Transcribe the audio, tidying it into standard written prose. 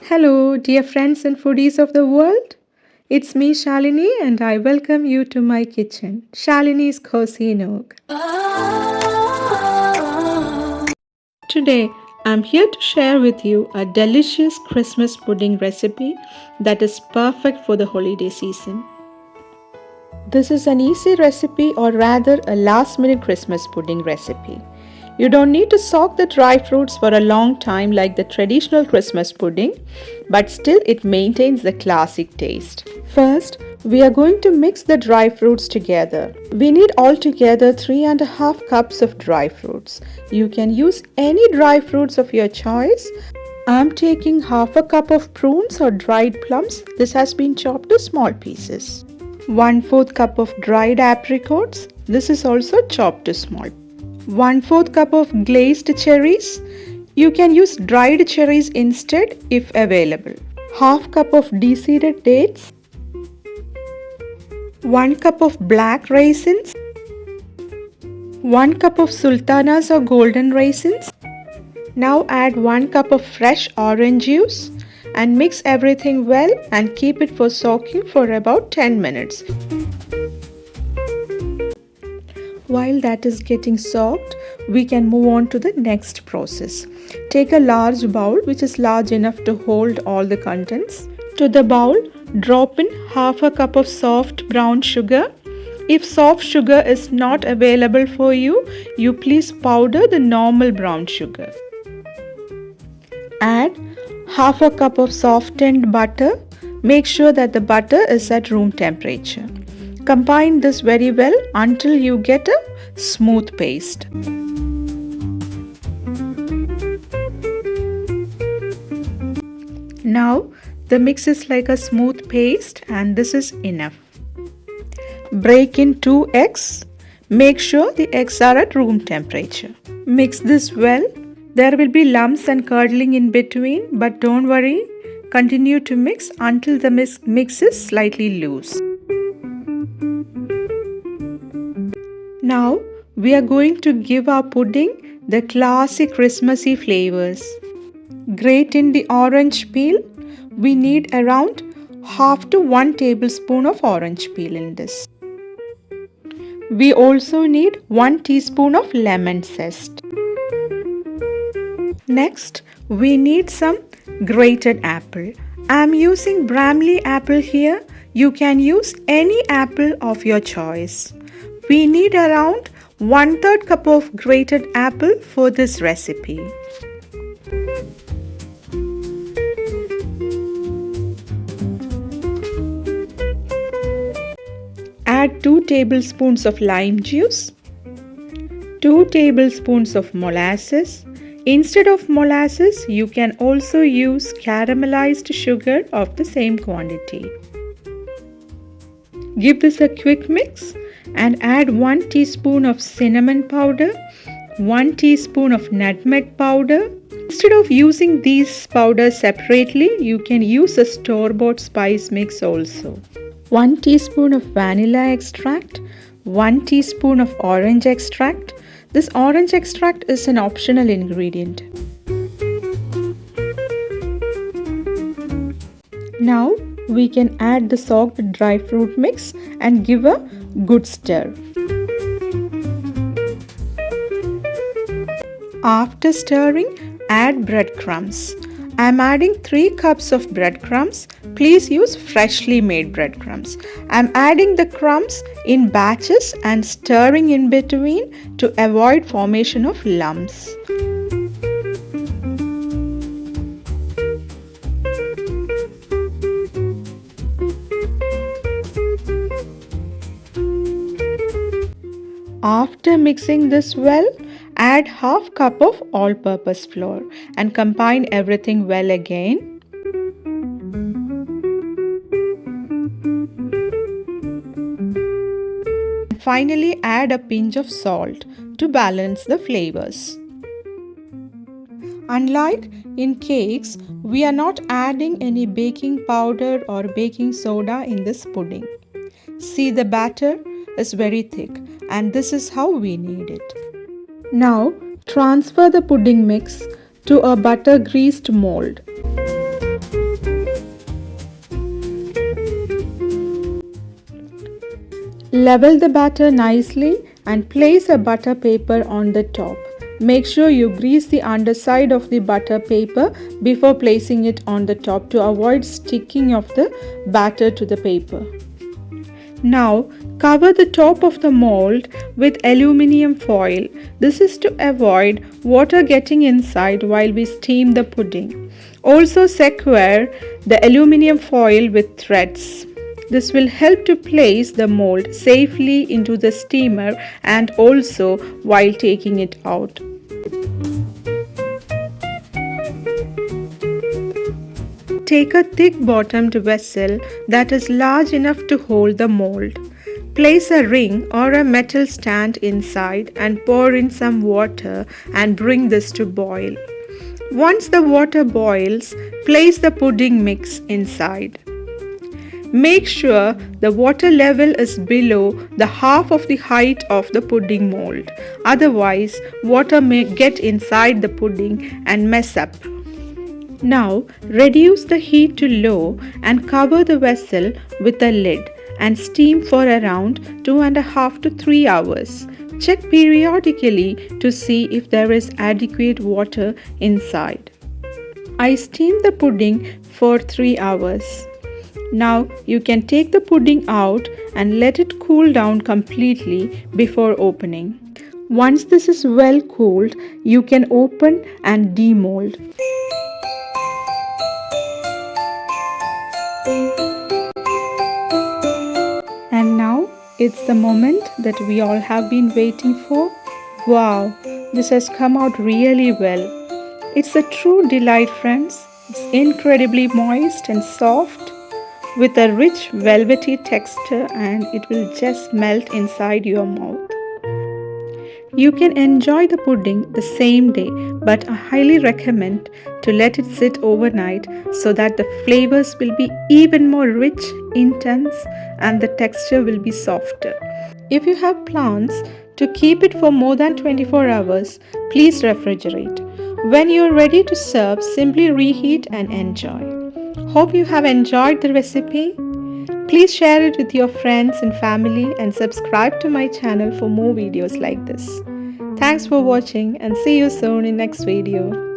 Hello, dear friends and foodies of the world. It's me, Shalini, and I welcome you to my kitchen, Shalini's Cozy Nook. Today, I'm here to share with you a delicious Christmas pudding recipe that is perfect for the holiday season. This is an easy recipe, or rather a last minute Christmas pudding recipe. You don't need to soak the dry fruits for a long time like the traditional Christmas pudding, but still it maintains the classic taste. First, we are going to mix the dry fruits together. We need altogether 3.5 cups of dry fruits. You can use any dry fruits of your choice. I'm taking half a cup of prunes or dried plums. This has been chopped to small pieces. 1/4 cup of dried apricots. This is also chopped to small. 1/4 cup of glazed cherries. You can use dried cherries instead if available. Half cup of de-seeded dates. 1 cup of black raisins. 1 cup of sultanas or golden raisins. Now add 1 cup of fresh orange juice and mix everything well and keep it for soaking for about 10 minutes. While that is getting soaked, we can move on to the next process. Take a large bowl which is large enough to hold all the contents. To the bowl, drop in half a cup of soft brown sugar. If soft sugar is not available for you, you please powder the normal brown sugar. Add half a cup of softened butter. Make sure that the butter is at room temperature. Combine this very well until you get a smooth paste. Now the mix is like a smooth paste and this is enough. Break in 2 eggs. Make sure the eggs are at room temperature. Mix this well. There will be lumps and curdling in between, but don't worry. Continue to mix until the mix is slightly loose. Now we are going to give our pudding the classic Christmassy flavors. Grate in the orange peel. We need around half to 1 tablespoon of orange peel in this. We also need 1 teaspoon of lemon zest. Next, we need some grated apple. I am using Bramley apple here. You can use any apple of your choice. We need around 1/3 cup of grated apple for this recipe. Add 2 tablespoons of lime juice, 2 tablespoons of molasses. Instead of molasses, you can also use caramelized sugar of the same quantity. Give this a quick mix and add 1 teaspoon of cinnamon powder, 1 teaspoon of nutmeg powder. Instead of using these powders separately, you can use a store-bought spice mix also. 1 teaspoon of vanilla extract, 1 teaspoon of orange extract. This orange extract is an optional ingredient. Now we can add the soaked dry fruit mix and give a good stir. After stirring, add breadcrumbs. I am adding 3 cups of breadcrumbs. Please use freshly made breadcrumbs. I am adding the crumbs in batches and stirring in between to avoid formation of lumps. After mixing this well, add half cup of all-purpose flour and combine everything well again. Finally, add a pinch of salt to balance the flavors. Unlike in cakes, we are not adding any baking powder or baking soda in this pudding. See, the batter is very thick and this is how we need it. Now transfer the pudding mix to a butter greased mold. Level the batter nicely and place a butter paper on the top. Make sure you grease the underside of the butter paper before placing it on the top to avoid sticking of the batter to the paper. Now cover the top of the mold with aluminium foil. This is to avoid water getting inside while we steam the pudding. Also secure the aluminium foil with threads. This will help to place the mold safely into the steamer and also while taking it out. Take a thick bottomed vessel that is large enough to hold the mold. Place a ring or a metal stand inside and pour in some water and bring this to boil. Once the water boils, place the pudding mix inside. Make sure the water level is below the half of the height of the pudding mold. Otherwise, water may get inside the pudding and mess up. Now, reduce the heat to low and cover the vessel with a lid and steam for around 2.5 to 3 hours. Check periodically to see if there is adequate water inside. I steamed the pudding for 3 hours. Now you can take the pudding out and let it cool down completely before opening. Once this is well cooled, you can open and demold. And now it's the moment that we all have been waiting for. Wow, this has come out really well. It's a true delight, friends. It's incredibly moist and soft with a rich velvety texture, and it will just melt inside your mouth. You can enjoy the pudding the same day, but I highly recommend to let it sit overnight so that the flavors will be even more rich, intense, and the texture will be softer. If you have plans to keep it for more than 24 hours, please refrigerate. When you are ready to serve, simply reheat and enjoy. Hope you have enjoyed the recipe. Please share it with your friends and family and subscribe to my channel for more videos like this. Thanks for watching and see you soon in next video.